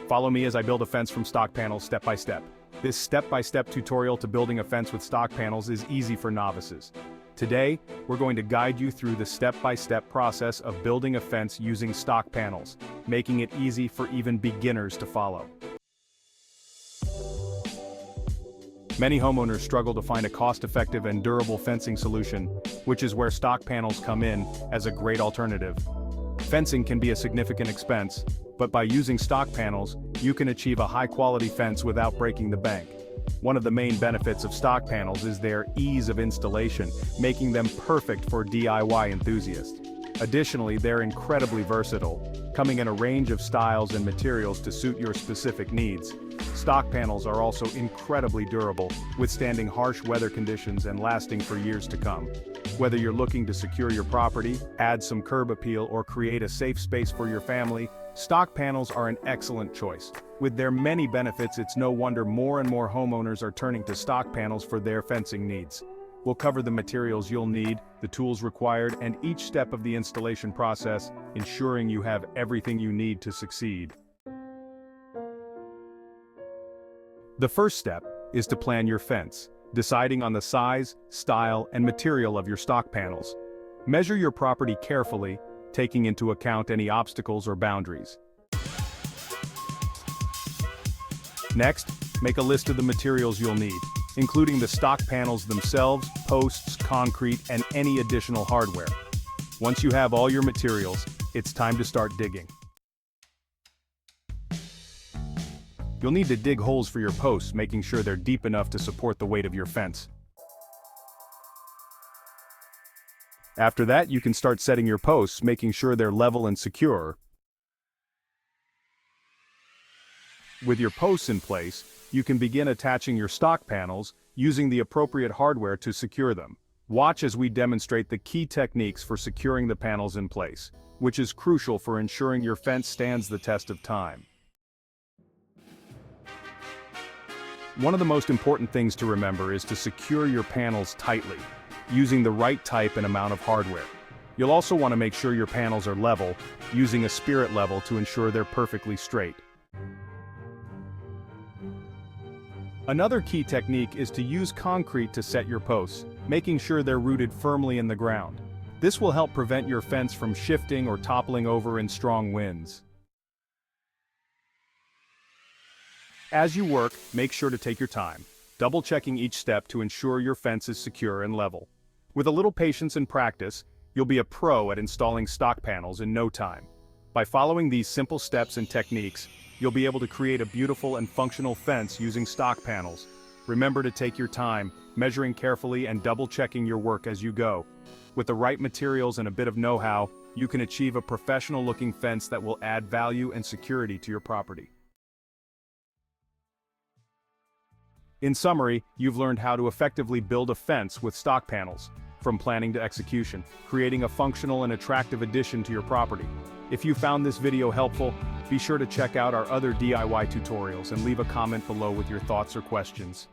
Follow me as I build a fence from stock panels step by step. This step-by-step tutorial to building a fence with stock panels is easy for novices. Today, we're going to guide you through the step-by-step process of building a fence using stock panels, making it easy for even beginners to follow. Many homeowners struggle to find a cost-effective and durable fencing solution, which is where stock panels come in as a great alternative. Fencing can be a significant expense, but by using stock panels, you can achieve a high-quality fence without breaking the bank. One of the main benefits of stock panels is their ease of installation, making them perfect for DIY enthusiasts. Additionally, they're incredibly versatile, coming in a range of styles and materials to suit your specific needs. Stock panels are also incredibly durable, withstanding harsh weather conditions and lasting for years to come. Whether you're looking to secure your property, add some curb appeal, or create a safe space for your family, stock panels are an excellent choice. With their many benefits, it's no wonder more and more homeowners are turning to stock panels for their fencing needs. We'll cover the materials you'll need, the tools required, and each step of the installation process, ensuring you have everything you need to succeed. The first step is to plan your fence, deciding on the size, style, and material of your stock panels. Measure your property carefully, taking into account any obstacles or boundaries. Next, make a list of the materials you'll need, including the stock panels themselves, posts, concrete, and any additional hardware. Once you have all your materials, it's time to start digging. You'll need to dig holes for your posts, making sure they're deep enough to support the weight of your fence. After that, you can start setting your posts, making sure they're level and secure. With your posts in place, you can begin attaching your stock panels, using the appropriate hardware to secure them. Watch as we demonstrate the key techniques for securing the panels in place, which is crucial for ensuring your fence stands the test of time. One of the most important things to remember is to secure your panels tightly, using the right type and amount of hardware. You'll also want to make sure your panels are level, using a spirit level to ensure they're perfectly straight. Another key technique is to use concrete to set your posts, making sure they're rooted firmly in the ground. This will help prevent your fence from shifting or toppling over in strong winds. As you work, make sure to take your time, double-checking each step to ensure your fence is secure and level. With a little patience and practice, you'll be a pro at installing stock panels in no time. By following these simple steps and techniques, you'll be able to create a beautiful and functional fence using stock panels. Remember to take your time, measuring carefully and double-checking your work as you go. With the right materials and a bit of know-how, you can achieve a professional-looking fence that will add value and security to your property. In summary, you've learned how to effectively build a fence with stock panels, from planning to execution, creating a functional and attractive addition to your property. If you found this video helpful, be sure to check out our other DIY tutorials and leave a comment below with your thoughts or questions.